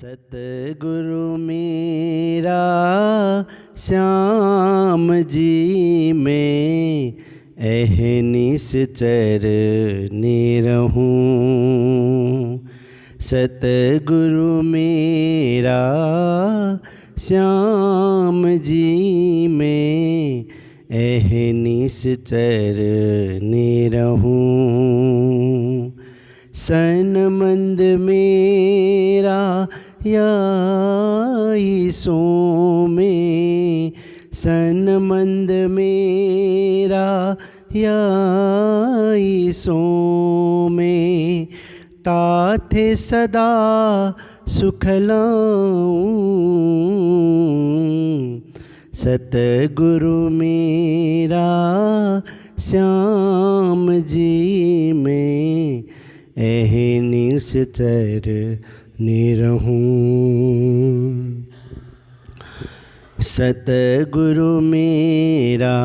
सतगुरु मेरा श्याम जी में अहनिस चरने रहूं। सतगुरु मेरा श्याम जी में अहनिस चरने रहूं। सनमंद मेरा याईसों में, सनमंद मेरा याईसों में, ताथे सदा सुख लाऊं। सतगुरु मेरा श्याम जी में अहनिस चरने रहूं। सतगुरु मेरा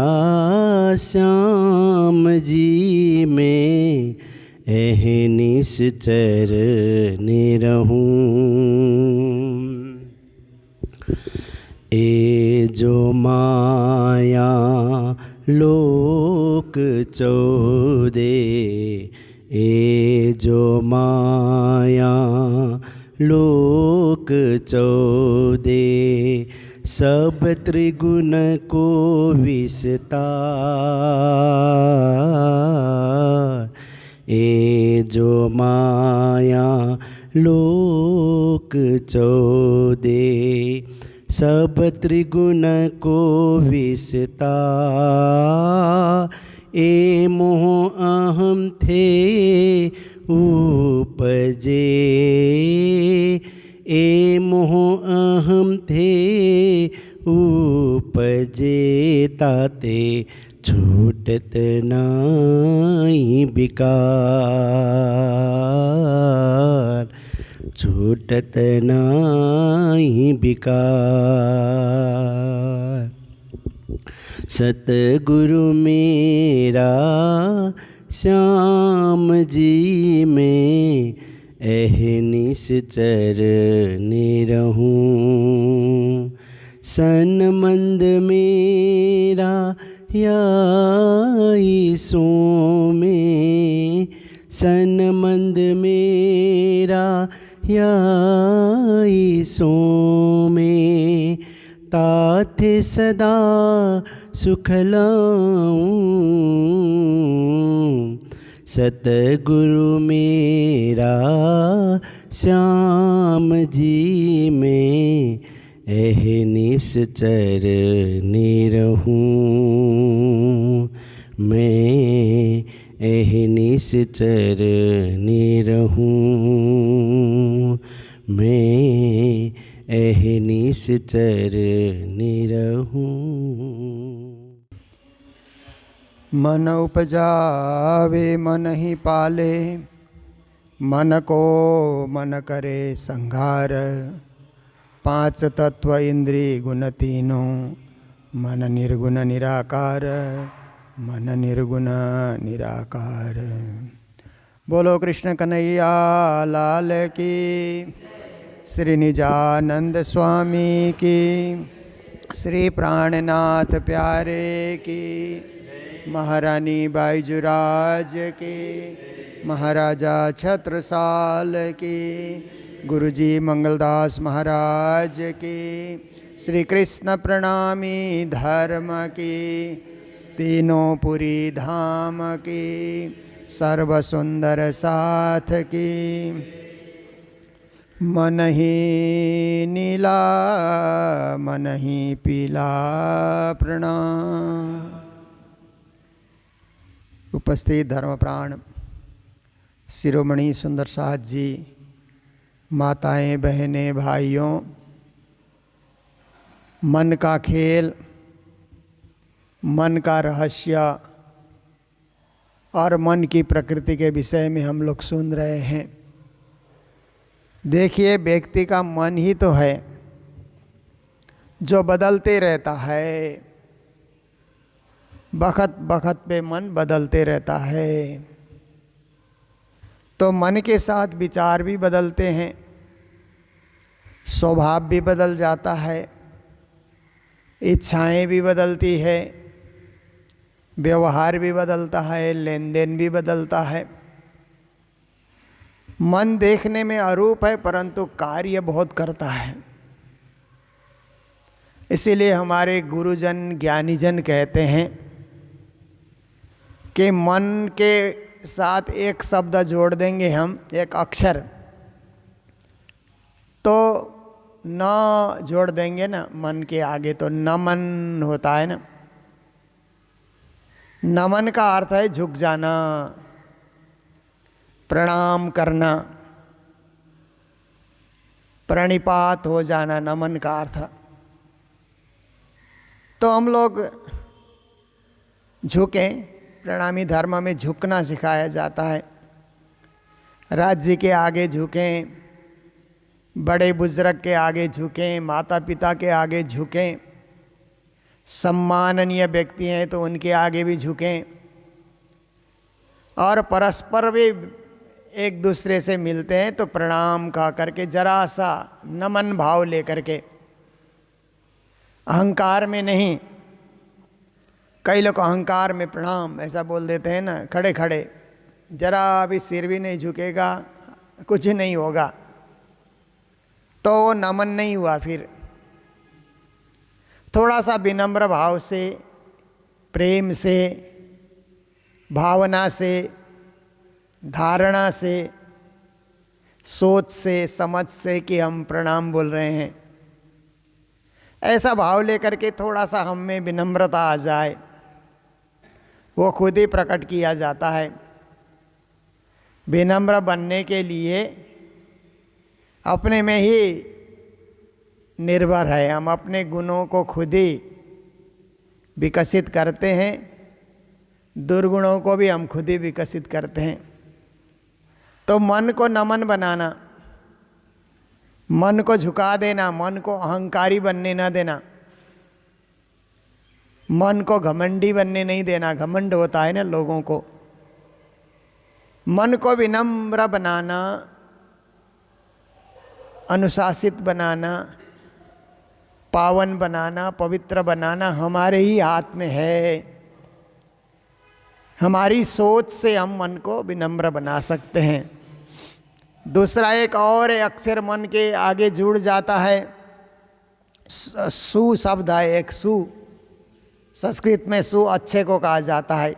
श्याम जी में अहनिस चरने रहूं। ए जो माया लोक चौदे, ए जो माया लोक चौदे, सब त्रिगुण को विस्तार। ए जो माया लोक चौदे, सब त्रिगुण को विस्तार। ए मोह अहम थे उपजे, ए मोह अहम थे उपजे, ताते छूटत नाई बिकार, छूटत नाई बिकार। सतगुरु मेरा श्याम जी में अहनिस चरने रहूं। सनमंद मेरा याईसों में, सनमंद मेरा याईसों में, ताथे सदा सुख लाऊं। सतगुरु मेरा श्याम जी में अहनिस चरने रहूं। मैं अहनिस चरने रहूं। मैं अहनिस चरने रहूं। मन उपजावे मन ही पाले, मन को मन करे संघार। पांच तत्व इंद्री गुण तीनों, मन निर्गुण निराकार, मन निर्गुण निराकार। बोलो कृष्ण कन्हैया लाल की, श्री निजानंद स्वामी की, श्री प्राणनाथ प्यारे की, महारानी बाईजुराज की, महाराजा छत्रसाल की, गुरुजी मंगलदास महाराज की, श्री कृष्ण प्रणामी धर्म की, तीनों पुरी धाम की, सर्व सुंदर साथ की। मन ही नीला मन ही पीला प्रणाम। उपस्थित धर्मप्राण शिरोमणि सुंदर साथ जी, माताएं बहनें भाइयों, मन का खेल, मन का रहस्य और मन की प्रकृति के विषय में हम लोग सुन रहे हैं। देखिए, व्यक्ति का मन ही तो है जो बदलते रहता है, बखत बखत पे मन बदलते रहता है। तो मन के साथ विचार भी बदलते हैं, स्वभाव भी बदल जाता है, इच्छाएं भी बदलती है, व्यवहार भी बदलता है, लेन देन भी बदलता है। मन देखने में अरूप है परंतु कार्य बहुत करता है। इसीलिए हमारे गुरुजन ज्ञानीजन कहते हैं कि मन के साथ एक शब्द जोड़ देंगे हम, एक अक्षर, तो न जोड़ देंगे ना मन के आगे तो नमन होता है ना। नमन का अर्थ है झुक जाना, प्रणाम करना, प्रणिपात हो जाना, नमन का अर्थ। तो हम लोग झुकें, प्रणामी धर्म में झुकना सिखाया जाता है। राज्य के आगे झुकें, बड़े बुजुर्ग के आगे झुकें, माता पिता के आगे झुकें, सम्माननीय व्यक्ति हैं तो उनके आगे भी झुकें, और परस्पर भी एक दूसरे से मिलते हैं तो प्रणाम कह करके जरा सा नमन भाव लेकर के, अहंकार में नहीं। कई लोग अहंकार में प्रणाम ऐसा बोल देते हैं ना, खड़े खड़े, जरा भी सिर भी नहीं झुकेगा, कुछ नहीं होगा, तो वो नमन नहीं हुआ। फिर थोड़ा सा विनम्र भाव से, प्रेम से, भावना से, धारणा से, सोच से, समझ से कि हम प्रणाम बोल रहे हैं, ऐसा भाव लेकर के थोड़ा सा हम में विनम्रता आ जाए, वो खुद ही प्रकट किया जाता है। विनम्र बनने के लिए अपने में ही निर्भर है, हम अपने गुणों को खुद ही विकसित करते हैं, दुर्गुणों को भी हम खुद ही विकसित करते हैं। तो मन को नमन बनाना, मन को झुका देना, मन को अहंकारी बनने न देना, मन को घमंडी बनने नहीं देना। घमंड होता है ना लोगों को। मन को विनम्र बनाना, अनुशासित बनाना, पावन बनाना, पवित्र बनाना हमारे ही हाथ में है। हमारी सोच से हम मन को विनम्र बना सकते हैं। दूसरा एक और अक्षर मन के आगे जुड़ जाता है, सु शब्द है एक, सु। संस्कृत में सु अच्छे को कहा जाता है,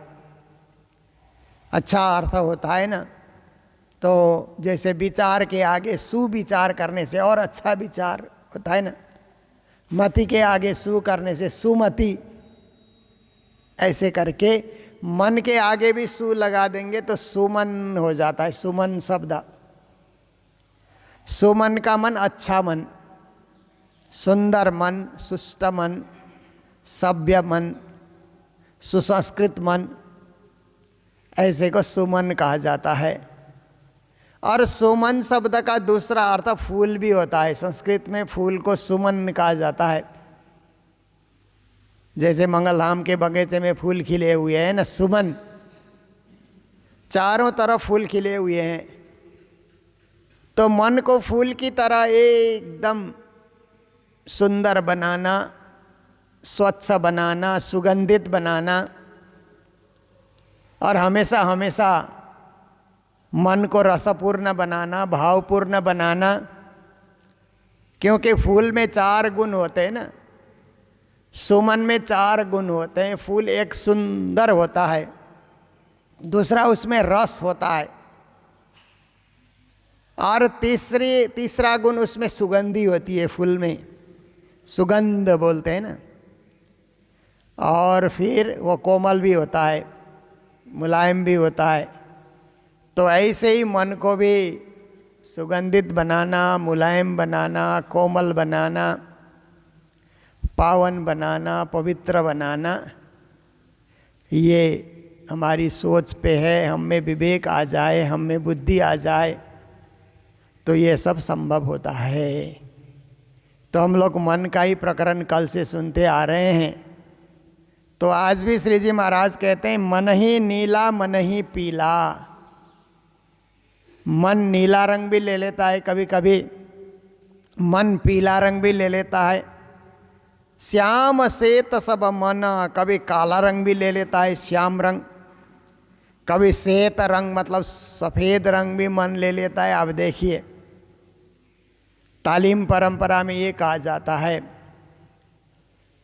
अच्छा अर्थ होता है ना। तो जैसे विचार के आगे सुविचार करने से और अच्छा विचार होता है ना, मति के आगे सु करने से सुमति, ऐसे करके मन के आगे भी सु लगा देंगे तो सुमन हो जाता है। सुमन शब्द, सुमन का मन अच्छा मन, सुंदर मन, सुष्ट मन, सभ्य मन, सुसंस्कृत मन, ऐसे को सुमन कहा जाता है। और सुमन शब्द का दूसरा अर्थ फूल भी होता है। संस्कृत में फूल को सुमन कहा जाता है। जैसे मंगलधाम के बगीचे में फूल खिले हुए हैं ना, सुमन, चारों तरफ फूल खिले हुए हैं, तो मन को फूल की तरह एकदम सुंदर बनाना, स्वच्छ बनाना, सुगंधित बनाना, और हमेशा हमेशा मन को रसपूर्ण बनाना, भावपूर्ण बनाना। क्योंकि फूल में 4 गुण होते हैं ना, सुमन में 4 गुण होते हैं। फूल एक सुंदर होता है, दूसरा उसमें रस होता है, और तीसरा गुण उसमें सुगंधी होती है, फूल में सुगंध बोलते हैं ना। और फिर वो कोमल भी होता है, मुलायम भी होता है। तो ऐसे ही मन को भी सुगंधित बनाना, मुलायम बनाना, कोमल बनाना, पावन बनाना, पवित्र बनाना, ये हमारी सोच पे है। हम में विवेक आ जाए, हम में बुद्धि आ जाए तो ये सब संभव होता है। तो हम लोग मन का ही प्रकरण कल से सुनते आ रहे हैं। तो आज भी श्री जी महाराज कहते हैं, मन ही नीला मन ही पीला। मन नीला रंग भी ले लेता है कभी कभी, मन पीला रंग भी ले लेता है। श्याम श्वेत सब मन, कभी काला रंग भी ले लेता है, श्याम रंग। कभी श्वेत रंग मतलब सफ़ेद रंग भी मन ले लेता है। अब देखिए, तालीम परंपरा में ये कहा जाता है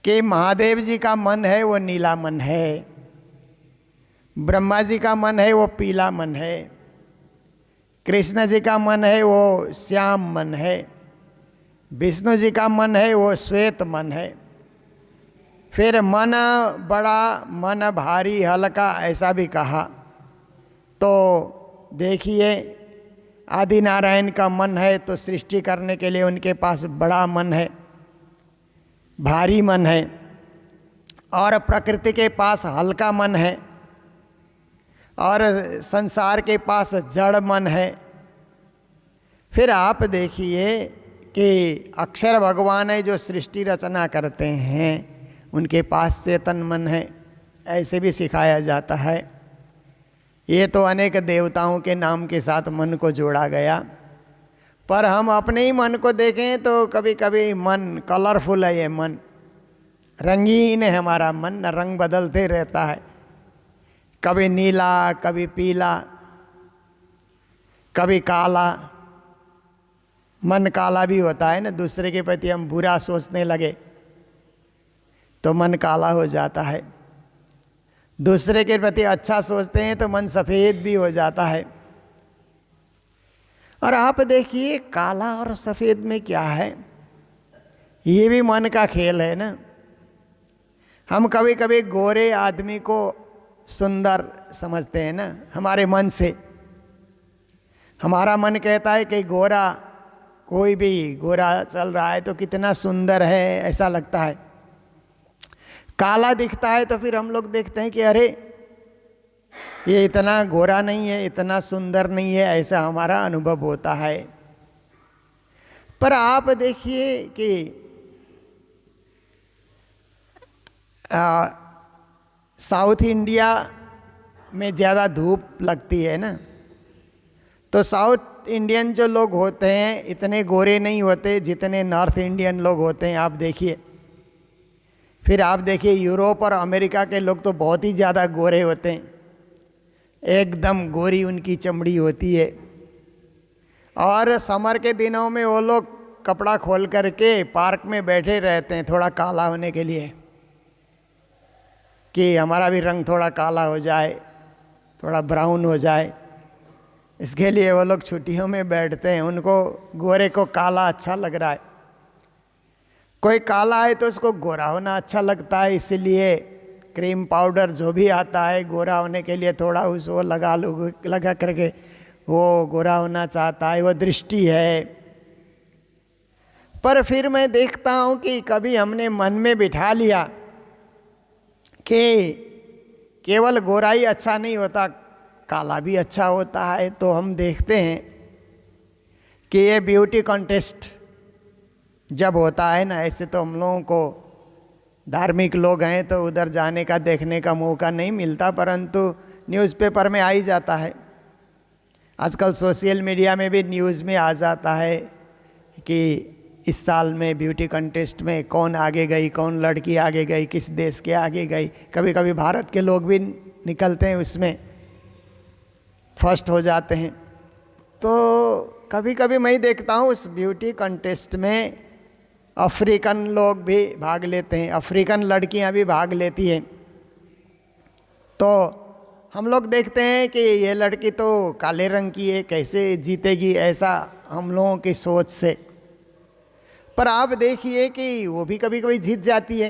कि महादेव जी का मन है वो नीला मन है, ब्रह्मा जी का मन है वो पीला मन है, कृष्ण जी का मन है वो श्याम मन है, विष्णु जी का मन है वो श्वेत मन है। फिर मन बड़ा मन भारी हल्का ऐसा भी कहा। तो देखिए, आदि नारायण का मन है तो सृष्टि करने के लिए उनके पास बड़ा मन है, भारी मन है, और प्रकृति के पास हल्का मन है, और संसार के पास जड़ मन है। फिर आप देखिए कि अक्षर भगवान है जो सृष्टि रचना करते हैं, उनके पास चेतन मन है, ऐसे भी सिखाया जाता है। ये तो अनेक देवताओं के नाम के साथ मन को जोड़ा गया, पर हम अपने ही मन को देखें तो कभी कभी मन कलरफुल है, ये मन रंगीन है, हमारा मन रंग बदलते रहता है, कभी नीला, कभी पीला, कभी काला। मन काला भी होता है ना, दूसरे के प्रति हम बुरा सोचने लगे तो मन काला हो जाता है, दूसरे के प्रति अच्छा सोचते हैं तो मन सफ़ेद भी हो जाता है। और आप देखिए, काला और सफ़ेद में क्या है, ये भी मन का खेल है ना। हम कभी कभी गोरे आदमी को सुंदर समझते हैं ना, हमारे मन से। हमारा मन कहता है कि गोरा, कोई भी गोरा चल रहा है तो कितना सुंदर है, ऐसा लगता है। काला दिखता है तो फिर हम लोग देखते हैं कि अरे ये इतना गोरा नहीं है, इतना सुंदर नहीं है, ऐसा हमारा अनुभव होता है। पर आप देखिए कि साउथ इंडिया में ज़्यादा धूप लगती है ना, तो साउथ इंडियन जो लोग होते हैं इतने गोरे नहीं होते जितने नॉर्थ इंडियन लोग होते हैं, आप देखिए। फिर आप देखिए, यूरोप और अमेरिका के लोग तो बहुत ही ज़्यादा गोरे होते हैं, एकदम गोरी उनकी चमड़ी होती है। और समर के दिनों में वो लोग कपड़ा खोल करके पार्क में बैठे रहते हैं थोड़ा काला होने के लिए, कि हमारा भी रंग थोड़ा काला हो जाए, थोड़ा ब्राउन हो जाए। इसके लिए वो लोग छुट्टियों में बैठते हैं, उनको गोरे को काला अच्छा लग रहा है। कोई काला है तो उसको गोरा होना अच्छा लगता है, इसलिए क्रीम पाउडर जो भी आता है गोरा होने के लिए थोड़ा उसको लगा करके वो गोरा होना चाहता है, वो दृष्टि है। पर फिर मैं देखता हूँ कि कभी हमने मन में बिठा लिया कि केवल गोरा ही अच्छा नहीं होता, काला भी अच्छा होता है। तो हम देखते हैं कि ये ब्यूटी कॉन्टेस्ट जब होता है ना, ऐसे तो हम लोगों को धार्मिक लोग हैं तो उधर जाने का देखने का मौका नहीं मिलता, परंतु न्यूज़पेपर में आ ही जाता है। आजकल सोशल मीडिया में भी न्यूज़ में आ जाता है कि इस साल में ब्यूटी कंटेस्ट में कौन आगे गई, कौन लड़की आगे गई, किस देश के आगे गई। कभी कभी भारत के लोग भी निकलते हैं, उसमें फर्स्ट हो जाते हैं। तो कभी कभी मैं देखता हूँ उस ब्यूटी कंटेस्ट में अफ्रीकन लोग भी भाग लेते हैं, अफ्रीकन लड़कियां भी भाग लेती हैं। तो हम लोग देखते हैं कि ये लड़की तो काले रंग की है, कैसे जीतेगी, ऐसा हम लोगों की सोच से। पर आप देखिए कि वो भी कभी कभी जीत जाती है।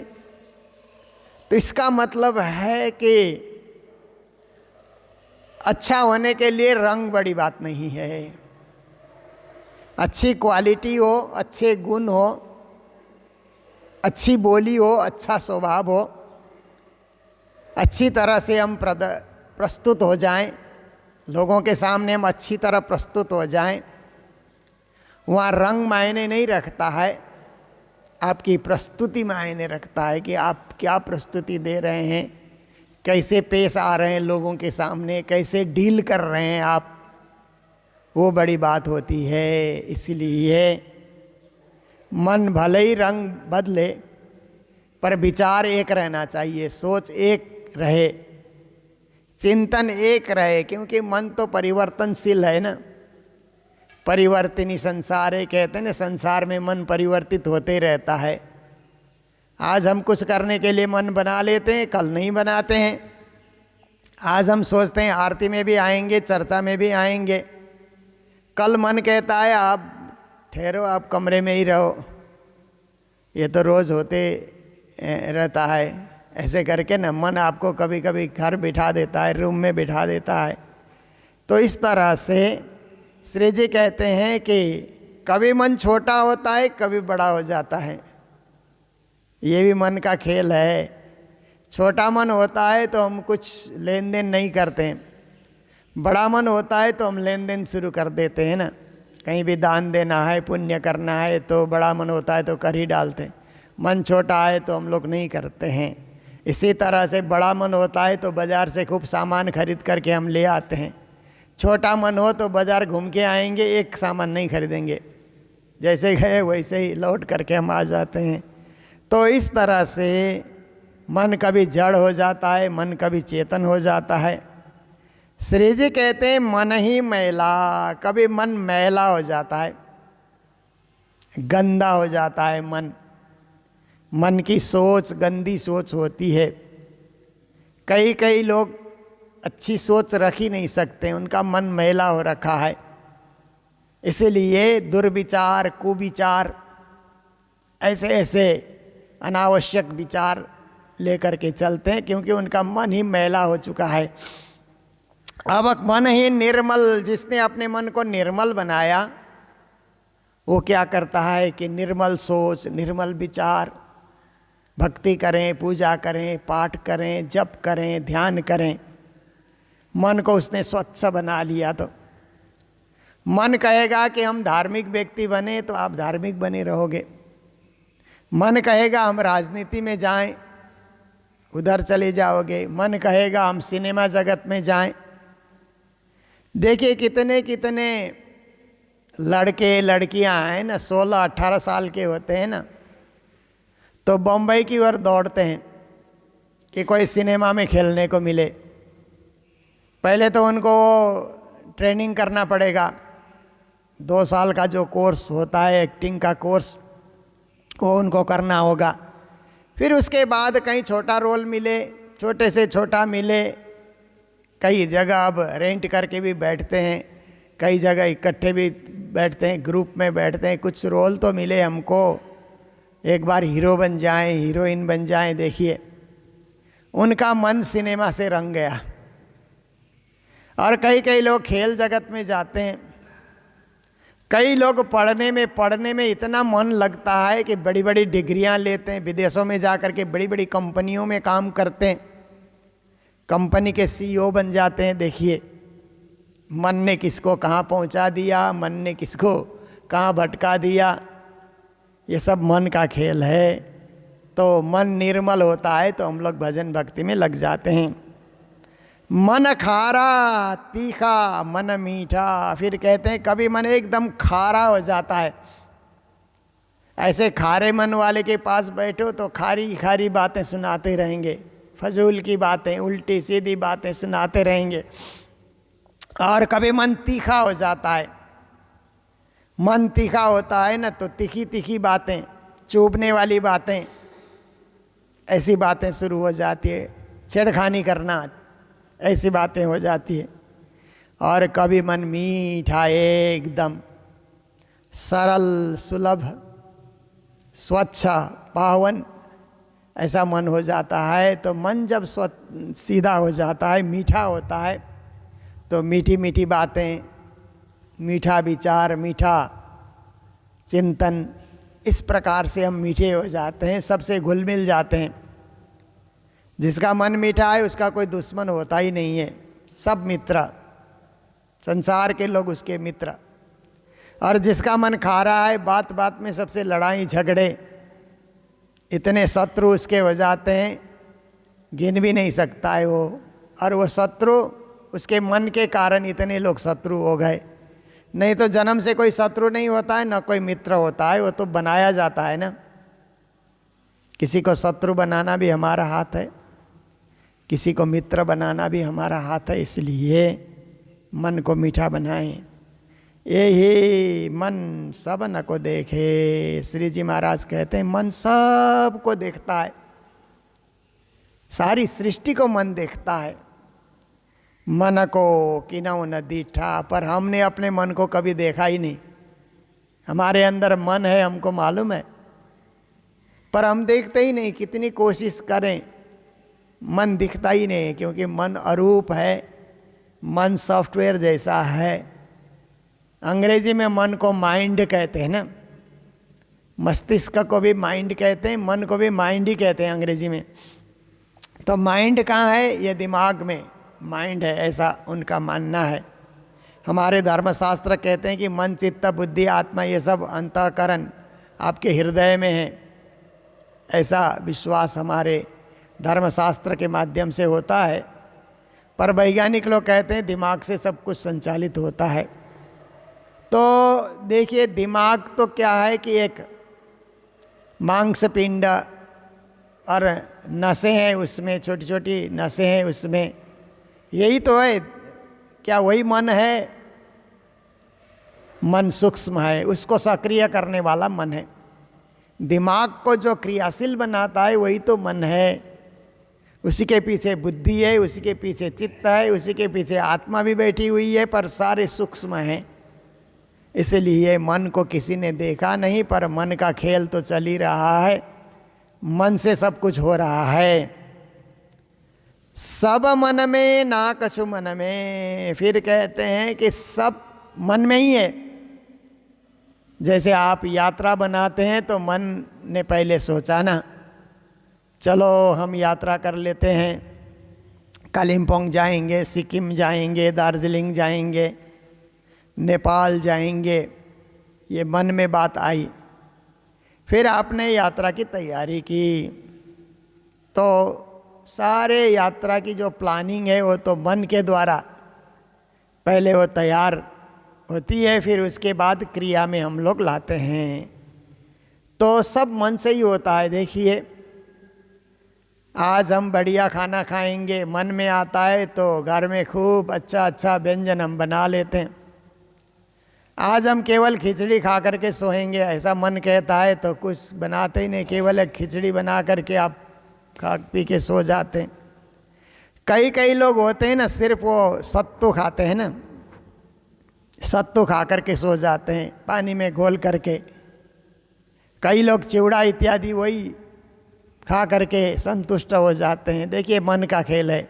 तो इसका मतलब है कि अच्छा होने के लिए रंग बड़ी बात नहीं है, अच्छी क्वालिटी हो, अच्छे गुण हो, अच्छी बोली हो, अच्छा स्वभाव हो, अच्छी तरह से हम प्रस्तुत हो जाएं, लोगों के सामने हम अच्छी तरह प्रस्तुत हो जाएं। वहाँ रंग मायने नहीं रखता है, आपकी प्रस्तुति मायने रखता है कि आप क्या प्रस्तुति दे रहे हैं, कैसे पेश आ रहे हैं लोगों के सामने, कैसे डील कर रहे हैं आप, वो बड़ी बात होती है। इसलिए मन भले ही रंग बदले पर विचार एक रहना चाहिए, सोच एक रहे, चिंतन एक रहे, क्योंकि मन तो परिवर्तनशील है ना। परिवर्तनी संसार है कहते हैं ना, संसार में मन परिवर्तित होते रहता है। आज हम कुछ करने के लिए मन बना लेते हैं, कल नहीं बनाते हैं। आज हम सोचते हैं आरती में भी आएंगे, चर्चा में भी आएंगे, कल मन कहता है आप ठहरो, आप कमरे में ही रहो। ये तो रोज़ होते रहता है। ऐसे करके ना मन आपको कभी कभी घर बिठा देता है, रूम में बिठा देता है। तो इस तरह से श्री जी कहते हैं कि कभी मन छोटा होता है, कभी बड़ा हो जाता है। ये भी मन का खेल है। छोटा मन होता है तो हम कुछ लेन देन नहीं करते हैं, बड़ा मन होता है तो हम लेन देन शुरू कर देते हैं ना। कहीं भी दान देना है, पुण्य करना है तो बड़ा मन होता है तो कर ही डालते हैं। मन छोटा है तो हम लोग नहीं करते हैं। इसी तरह से बड़ा मन होता है तो बाज़ार से खूब सामान खरीद करके हम ले आते हैं। छोटा मन हो तो बाज़ार घूम के आएंगे, एक सामान नहीं खरीदेंगे, जैसे गए वैसे ही लौट करके हम आ जाते हैं। तो इस तरह से मन कभी जड़ हो जाता है, मन कभी चेतन हो जाता है। श्री जी कहते हैं मन ही मैला, कभी मन मैला हो जाता है, गंदा हो जाता है मन। मन की सोच गंदी सोच होती है। कई लोग अच्छी सोच रख ही नहीं सकते, उनका मन मैला हो रखा है। इसीलिए दुर्विचार, कुविचार, ऐसे ऐसे अनावश्यक विचार लेकर के चलते हैं, क्योंकि उनका मन ही मैला हो चुका है। अब मन ही निर्मल, जिसने अपने मन को निर्मल बनाया वो क्या करता है कि निर्मल सोच, निर्मल विचार, भक्ति करें, पूजा करें, पाठ करें, जप करें, ध्यान करें। मन को उसने स्वच्छ बना लिया तो मन कहेगा कि हम धार्मिक व्यक्ति बने तो आप धार्मिक बने रहोगे। मन कहेगा हम राजनीति में जाएं, उधर चले जाओगे। मन कहेगा हम सिनेमा जगत में जाएं। देखिए कितने कितने लड़के लड़कियां हैं ना, 16-18 साल के होते हैं ना, तो बम्बई की ओर दौड़ते हैं कि कोई सिनेमा में खेलने को मिले। पहले तो उनको ट्रेनिंग करना पड़ेगा, 2 साल का जो कोर्स होता है एक्टिंग का कोर्स, वो उनको करना होगा। फिर उसके बाद कहीं छोटा रोल मिले, छोटे से छोटा मिले, कई जगह अब रेंट करके भी बैठते हैं, कई जगह इकट्ठे भी बैठते हैं, ग्रुप में बैठते हैं। कुछ रोल तो मिले हमको, एक बार हीरो बन जाएं, हीरोइन बन जाएं। देखिए उनका मन सिनेमा से रंग गया। और कई लोग खेल जगत में जाते हैं, कई लोग पढ़ने में इतना मन लगता है कि बड़ी बड़ी डिग्रियां लेते हैं, विदेशों में जा कर के बड़ी बड़ी कंपनियों में काम करते हैं, कंपनी के CEO बन जाते हैं। देखिए मन ने किसको कहाँ पहुंचा दिया, मन ने किसको कहाँ भटका दिया, ये सब मन का खेल है। तो मन निर्मल होता है तो हम लोग भजन भक्ति में लग जाते हैं। मन खारा तीखा मन मीठा, फिर कहते हैं कभी मन एकदम खारा हो जाता है। ऐसे खारे मन वाले के पास बैठो तो खारी खारी बातें सुनाते रहेंगे, फजूल की बातें, उल्टी सीधी बातें सुनाते रहेंगे। और कभी मन तीखा हो जाता है। मन तीखा होता है ना तो तीखी तीखी बातें, चुभने वाली बातें, ऐसी बातें शुरू हो जाती है, छेड़खानी करना, ऐसी बातें हो जाती है। और कभी मन मीठा, एकदम सरल, सुलभ, स्वच्छ, पावन, ऐसा मन हो जाता है। तो मन जब सीधा हो जाता है, मीठा होता है, तो मीठी मीठी बातें, मीठा विचार, मीठा चिंतन, इस प्रकार से हम मीठे हो जाते हैं, सबसे घुल मिल जाते हैं। जिसका मन मीठा है उसका कोई दुश्मन होता ही नहीं है, सब मित्र, संसार के लोग उसके मित्र। और जिसका मन खारा है, बात बात में सबसे लड़ाई झगड़े, इतने शत्रु उसके हो जाते हैं, गिन भी नहीं सकता है वो। और वो शत्रु, उसके मन के कारण इतने लोग शत्रु हो गए। नहीं तो जन्म से कोई शत्रु नहीं होता है, ना कोई मित्र होता है, वो तो बनाया जाता है ना। किसी को शत्रु बनाना भी हमारा हाथ है, किसी को मित्र बनाना भी हमारा हाथ है। इसलिए मन को मीठा बनाएं। यही मन सब न को देखे। श्री जी महाराज कहते हैं मन सब को देखता है, सारी सृष्टि को मन देखता है। मन को किनौ न दीठा, पर हमने अपने मन को कभी देखा ही नहीं। हमारे अंदर मन है, हमको मालूम है, पर हम देखते ही नहीं। कितनी कोशिश करें, मन दिखता ही नहीं, क्योंकि मन अरूप है, मन सॉफ्टवेयर जैसा है। अंग्रेजी में मन को माइंड कहते हैं ना, मस्तिष्क को भी माइंड कहते हैं, मन को भी माइंड ही कहते हैं अंग्रेजी में। तो माइंड कहाँ है? ये दिमाग में माइंड है, ऐसा उनका मानना है। हमारे धर्मशास्त्र कहते हैं कि मन, चित्त, बुद्धि, आत्मा, ये सब अंतःकरण आपके हृदय में है। ऐसा विश्वास हमारे धर्मशास्त्र के माध्यम से होता है। पर वैज्ञानिक लोग कहते हैं दिमाग से सब कुछ संचालित होता है। तो देखिए, दिमाग तो क्या है कि एक मांसपिंड और नसें हैं उसमें, छोटी छोटी नसें हैं उसमें, यही तो है। क्या वही मन है? मन सूक्ष्म है, उसको सक्रिय करने वाला मन है। दिमाग को जो क्रियाशील बनाता है वही तो मन है। उसी के पीछे बुद्धि है, उसी के पीछे चित्त है, उसी के पीछे आत्मा भी बैठी हुई है, पर सारे सूक्ष्म हैं। इसलिए मन को किसी ने देखा नहीं, पर मन का खेल तो चल ही रहा है। मन से सब कुछ हो रहा है। सब मन में ना कछु मन में। फिर कहते हैं कि सब मन में ही है। जैसे आप यात्रा बनाते हैं तो मन ने पहले सोचा ना, चलो हम यात्रा कर लेते हैं, कालिम्पोंग जाएंगे, सिक्किम जाएंगे, दार्जिलिंग जाएंगे, नेपाल जाएंगे। ये मन में बात आई। फिर आपने यात्रा की तैयारी की, तो सारे यात्रा की जो प्लानिंग है वो तो मन के द्वारा पहले वो तैयार होती है, फिर उसके बाद क्रिया में हम लोग लाते हैं। तो सब मन से ही होता है। देखिए, आज हम बढ़िया खाना खाएंगे, मन में आता है तो घर में खूब अच्छा अच्छा व्यंजन हम बना लेते हैं। आज हम केवल खिचड़ी खा करके सोएंगे, ऐसा मन कहता है तो कुछ बनाते ही नहीं, केवल एक खिचड़ी बना करके आप खा पी के सो जाते हैं। कई लोग होते हैं ना, सिर्फ वो सत्तू खाते हैं ना, सत्तू खा करके सो जाते हैं पानी में घोल करके। कई लोग चिवड़ा इत्यादि वही खा करके संतुष्ट हो जाते हैं। देखिए, मन का खेल है।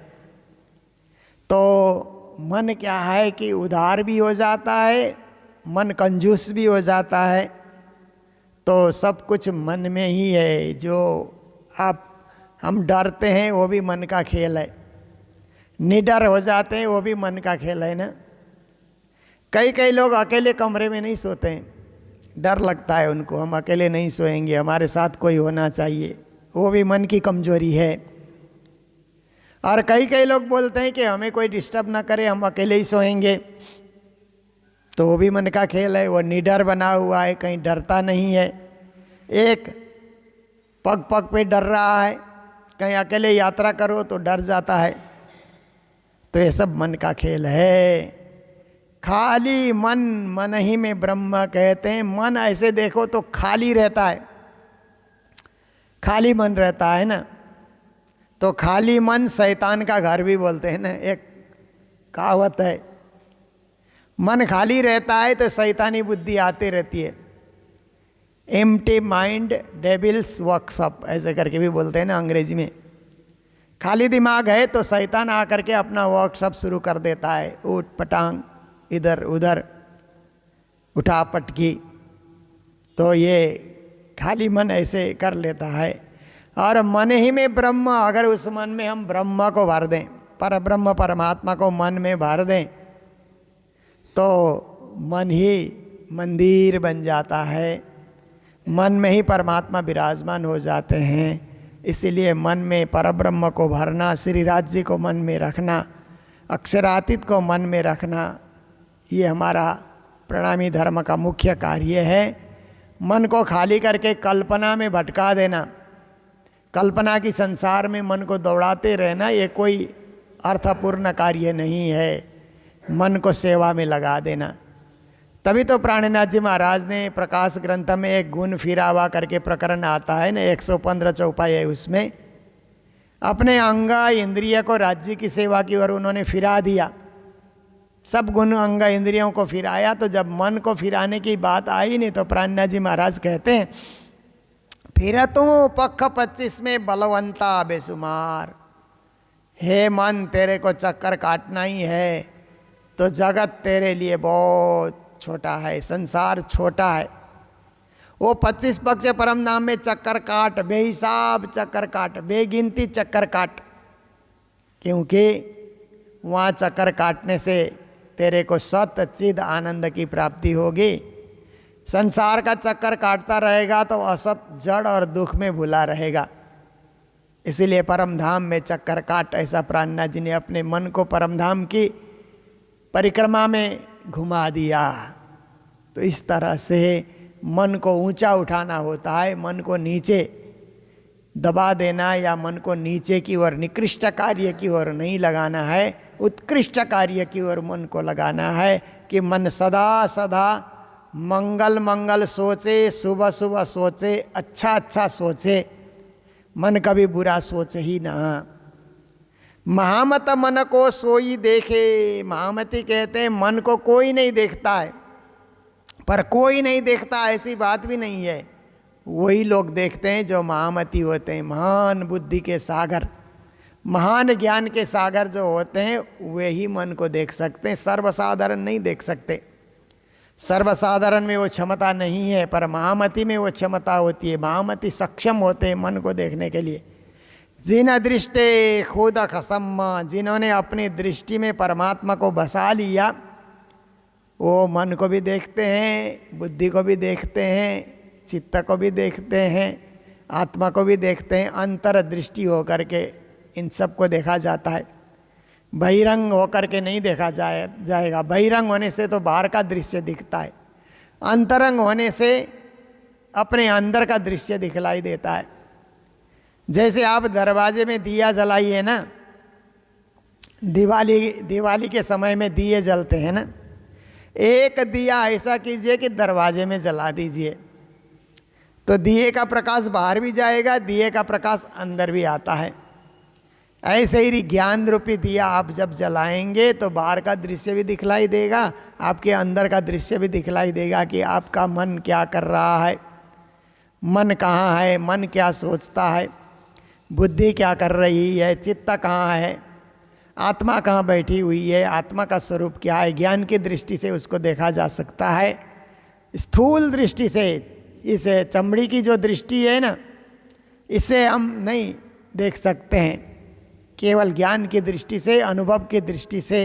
तो मन क्या है कि उदार भी हो जाता है, मन कंजूस भी हो जाता है। तो सब कुछ मन में ही है। जो हम डरते हैं वो भी मन का खेल है, निडर हो जाते हैं वो भी मन का खेल है ना। कई लोग अकेले कमरे में नहीं सोते हैं, डर लगता है उनको, हम अकेले नहीं सोएंगे, हमारे साथ कोई होना चाहिए, वो भी मन की कमजोरी है। और कई लोग बोलते हैं कि हमें कोई डिस्टर्ब ना करे, हम अकेले ही सोएंगे, तो वो भी मन का खेल है। वो निडर बना हुआ है, कहीं डरता नहीं है। एक पग पे डर रहा है, कहीं अकेले यात्रा करो तो डर जाता है। तो ये सब मन का खेल है। खाली मन, मन ही में ब्रह्म कहते हैं। मन ऐसे देखो तो खाली रहता है, खाली मन रहता है ना। तो खाली मन शैतान का घर भी बोलते हैं ना, एक कहावत है। मन खाली रहता है तो शैतानी बुद्धि आती रहती है। एम्प्टी माइंड डेविल्स वर्कशॉप, ऐसे करके भी बोलते हैं ना अंग्रेजी में। खाली दिमाग है तो शैतान आकर के अपना वर्कशॉप शुरू कर देता है, ऊट पटांग, इधर उधर, उठा पटकी। तो ये खाली मन ऐसे कर लेता है। और मन ही में ब्रह्म, अगर उस मन में हम ब्रह्म को भर दें, पर ब्रह्म परमात्मा को मन में भर दें, तो मन ही मंदिर बन जाता है। मन में ही परमात्मा विराजमान हो जाते हैं। इसीलिए मन में परब्रह्म को भरना, श्री राज्य को मन में रखना, अक्षरातीत को मन में रखना, ये हमारा प्रणामी धर्म का मुख्य कार्य है। मन को खाली करके कल्पना में भटका देना, कल्पना की संसार में मन को दौड़ाते रहना, ये कोई अर्थपूर्ण कार्य नहीं है। मन को सेवा में लगा देना। तभी तो प्राणनाथ जी महाराज ने प्रकाश ग्रंथ में एक गुण फिरावा करके प्रकरण आता है ना, 115 चौपाई है, उसमें अपने अंग इंद्रिय को राज्य की सेवा की ओर उन्होंने फिरा दिया। सब गुण अंग इंद्रियों को फिराया। तो जब मन को फिराने की बात आई नहीं तो प्राणनाथ जी महाराज कहते हैं, फिर तो पक्ष 25 में बलवंता बेसुमार। हे मन, तेरे को चक्कर काटना ही है तो जगत तेरे लिए बहुत छोटा है, संसार छोटा है। वो 25 पक्ष परम नाम में चक्कर काट, बेहिसाब चक्कर काट, बेगिनती चक्कर काट, क्योंकि वहाँ चक्कर काटने से तेरे को सत चिद आनंद की प्राप्ति होगी। संसार का चक्कर काटता रहेगा तो असत जड़ और दुख में भुला रहेगा। इसीलिए परम धाम में चक्कर काट, ऐसा प्राणनाथ जी ने अपने मन को परम धाम की परिक्रमा में घुमा दिया। तो इस तरह से मन को ऊंचा उठाना होता है, मन को नीचे दबा देना या मन को नीचे की ओर निकृष्ट कार्य की ओर नहीं लगाना है, उत्कृष्ट कार्य की ओर मन को लगाना है कि मन सदा सदा मंगल मंगल सोचे, सुबह सुबह सोचे, अच्छा अच्छा सोचे, मन कभी बुरा सोचे ही ना। महामत मन को सोई देखे। महामती कहते हैं मन को कोई नहीं देखता है, पर कोई नहीं देखता ऐसी बात भी नहीं है। वही लोग देखते हैं जो महामती होते हैं, महान बुद्धि के सागर, महान ज्ञान के सागर जो होते हैं वे ही मन को देख सकते हैं, सर्वसाधारण नहीं देख सकते। सर्वसाधारण में वो क्षमता नहीं है, पर महामती में वो क्षमता होती है। महामती सक्षम होते हैं मन को देखने के लिए। जिन दृष्टे खुद खसम, जिन्होंने अपनी दृष्टि में परमात्मा को बसा लिया वो मन को भी देखते हैं, बुद्धि को भी देखते हैं, चित्त को भी देखते हैं, आत्मा को भी देखते हैं। अंतर दृष्टि होकर के इन सब को देखा जाता है, बहिरंग होकर के नहीं देखा जाएगा। बहिरंग होने से तो बाहर का दृश्य दिखता है, अंतरंग होने से अपने अंदर का दृश्य दिखलाई देता है। जैसे आप दरवाजे में दिया जलाइए ना, दिवाली के समय में दिए जलते हैं ना, एक दिया ऐसा कीजिए कि दरवाजे में जला दीजिए, तो दिए का प्रकाश बाहर भी जाएगा, दिए का प्रकाश अंदर भी आता है। ऐसे ही ज्ञान रूपी दिया आप जब जलाएंगे तो बाहर का दृश्य भी दिखलाई देगा, आपके अंदर का दृश्य भी दिखलाई देगा कि आपका मन क्या कर रहा है, मन कहाँ है, मन क्या सोचता है, बुद्धि क्या कर रही है, चित्त कहाँ है, आत्मा कहाँ बैठी हुई है, आत्मा का स्वरूप क्या है। ज्ञान की दृष्टि से उसको देखा जा सकता है। स्थूल दृष्टि से, इस चमड़ी की जो दृष्टि है ना, इसे हम नहीं देख सकते हैं। केवल ज्ञान की दृष्टि से, अनुभव की दृष्टि से,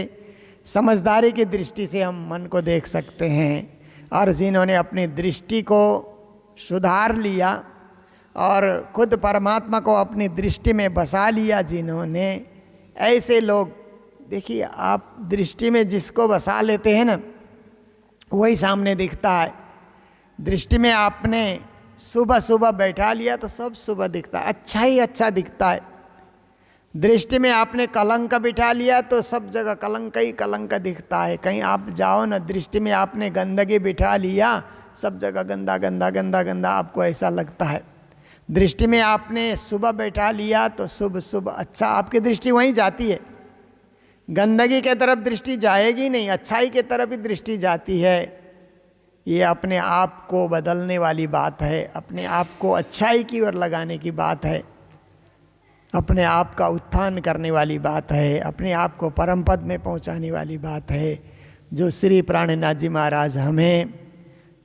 समझदारी की दृष्टि से हम मन को देख सकते हैं। और जिन्होंने अपनी दृष्टि को सुधार लिया और खुद परमात्मा को अपनी दृष्टि में बसा लिया जिन्होंने, ऐसे लोग देखिए, आप दृष्टि में जिसको बसा लेते हैं ना वही सामने दिखता है। दृष्टि में आपने सुबह सुबह बैठा लिया तो सब सुबह दिखता है, अच्छा ही अच्छा दिखता है। दृष्टि में आपने कलंक बिठा लिया तो सब जगह कलंक ही कलंक दिखता है। कहीं आप जाओ ना, दृष्टि में आपने गंदगी बिठा लिया, सब जगह गंदा गंदा गंदा गंदा आपको ऐसा लगता है। दृष्टि में आपने सुबह बैठा लिया तो शुभ शुभ अच्छा, आपकी दृष्टि वहीं जाती है। गंदगी के तरफ दृष्टि जाएगी नहीं, अच्छाई के तरफ ही दृष्टि जाती है। ये अपने आप को बदलने वाली बात है, अपने आप को अच्छाई की ओर लगाने की बात है, अपने आप का उत्थान करने वाली बात है, अपने आप को परम पद में पहुंचाने वाली बात है, जो श्री प्राणनाथ जी महाराज हमें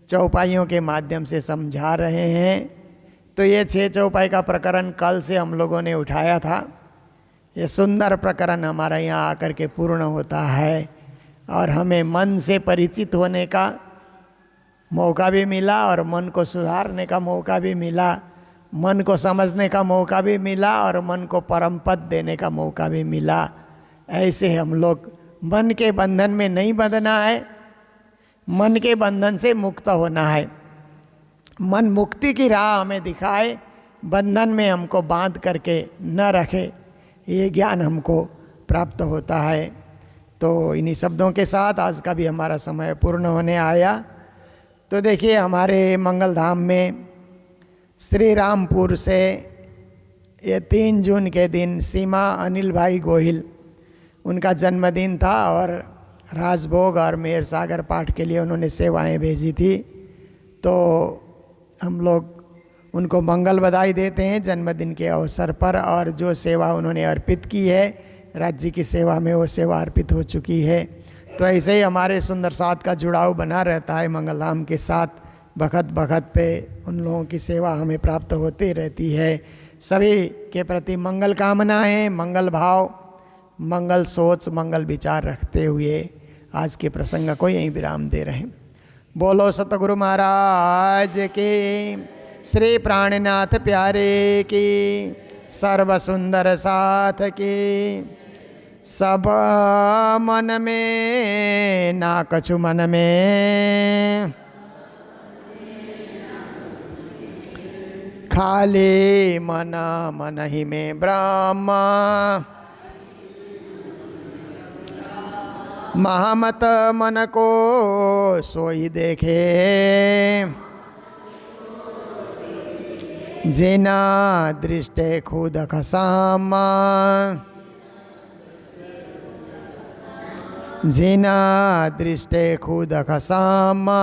चौपाइयों के माध्यम से समझा रहे हैं। तो ये 6 चौपाई का प्रकरण कल से हम लोगों ने उठाया था। ये सुंदर प्रकरण हमारा यहाँ आकर के पूर्ण होता है और हमें मन से परिचित होने का मौका भी मिला और मन को सुधारने का मौका भी मिला, मन को समझने का मौका भी मिला और मन को परम पद देने का मौका भी मिला। ऐसे हम लोग मन के बंधन में नहीं बंधना है, मन के बंधन से मुक्त होना है। मन मुक्ति की राह हमें दिखाए, बंधन में हमको बांध करके न रखे, ये ज्ञान हमको प्राप्त होता है। तो इन्हीं शब्दों के साथ आज का भी हमारा समय पूर्ण होने आया। तो देखिए, हमारे मंगल धाम में श्री रामपुर से ये 3 जून के दिन सीमा अनिल भाई गोहिल, उनका जन्मदिन था और राजभोग और मेहर सागर पाठ के लिए उन्होंने सेवाएं भेजी थी। तो हम लोग उनको मंगल बधाई देते हैं जन्मदिन के अवसर पर, और जो सेवा उन्होंने अर्पित की है राज्य की सेवा में, वो सेवा अर्पित हो चुकी है। तो ऐसे ही हमारे सुंदर साथ का जुड़ाव बना रहता है मंगल धाम के साथ, बखत बखत पे उन लोगों की सेवा हमें प्राप्त होती रहती है। सभी के प्रति मंगल कामनाएं, मंगल भाव, मंगल सोच, मंगल विचार रखते हुए आज के प्रसंग को यहीं विराम दे रहे हैं। बोलो सतगुरु महाराज के, श्री प्राणनाथ प्यारे की, सर्व सुंदर साथ की, सब मन में ना कछु मन में, खाली मन मन ही में ब्रह्म, महामत मन को सोई देखे, जिना दृष्टे खुद खसामा, जिना दृष्टे खुद खसामा।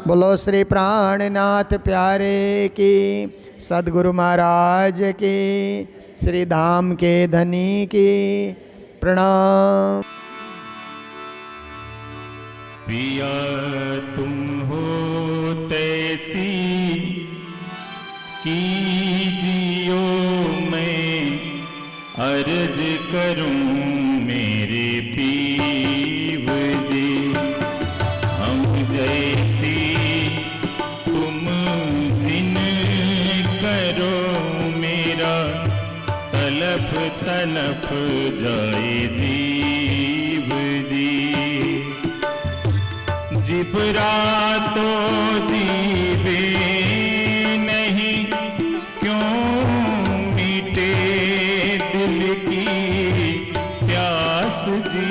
बोलो श्री प्राणनाथ प्यारे की, सद्गुरु महाराज की, श्री धाम के धनी की प्रणाम। पिया तुम हो तैसी कीजियो, मैं अर्ज करूं मेरे पीव जी। हम जैसी तुम जिन करो, मेरा तलफ तलफ जाए दीव जी। जिबरा तो जीवे नहीं, क्यों मीटे दिल की प्यास जी।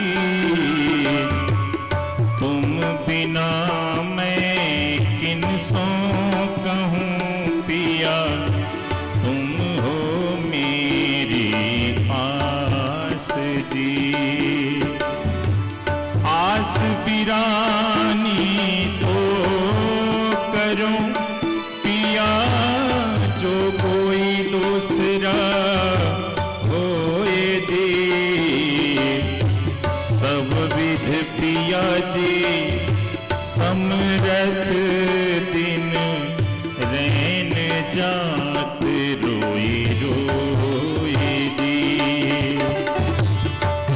तुम बिना मैं किन सो कहूँ पिया, तुम हो मेरी आस जी। आस वीरानी तो करूं पिया, जो कोई दूसरा होए दे। सब विध पिया जी समरथ, दिन रैन जात रोई रोई दी।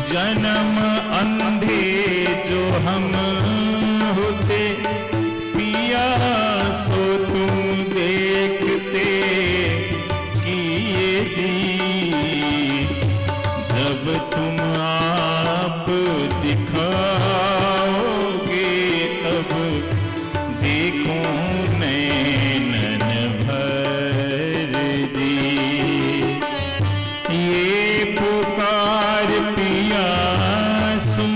जन्म अंधे जो हम होते पिया, सो तुम देखते किए दी। जब तुम आप दिखाओगे, तब देखो नैनन भर जी। ये पुकार पिया सुन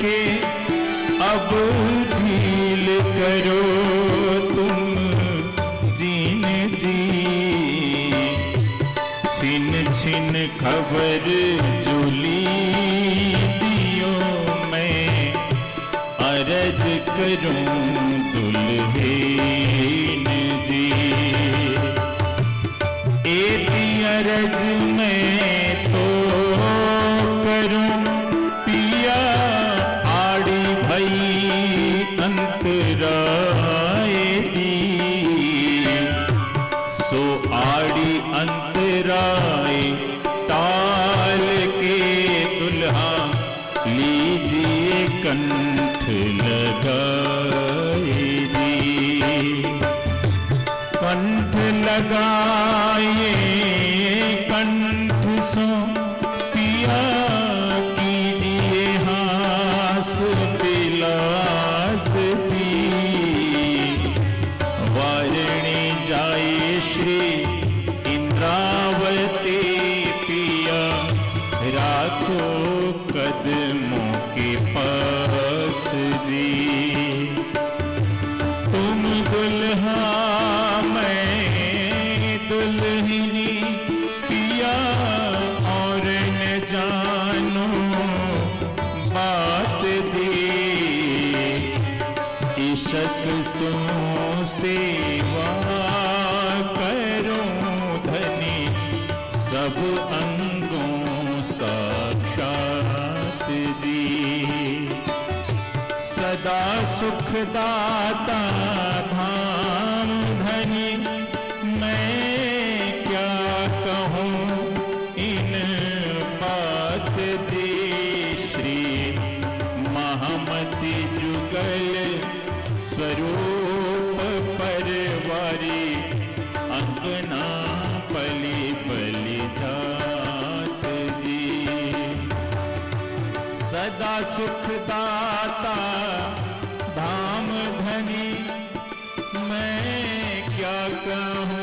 के, अब ढील करो तुम जीन जी। छिन छिन खबर जुली जियो, मैं अरज करूं दुल्हीन जी। एती अरज मैं तो करूं पिया, आड़ी भई अंतराय दी। सो आड़ी अंतराय टाल के, दुल्हा लीजिए कंठ लगाए दी। कंठ लगाए कंठ सो पिया, कीजिए हाँ तुम दुल्हा मैं दुल्हनी, पिया और न जानो बात दी, इशक सो सेवा करूं धनी, सब अंगों साक्षात दी। सदा सुखदाता धाम धनी, मैं क्या कहूँ इन बात दे। श्री महामति जुगल स्वरूप परवारी, अंगना पली पली जात दी। सदा सुखदाता धाम धनी, मैं क्या कहूँ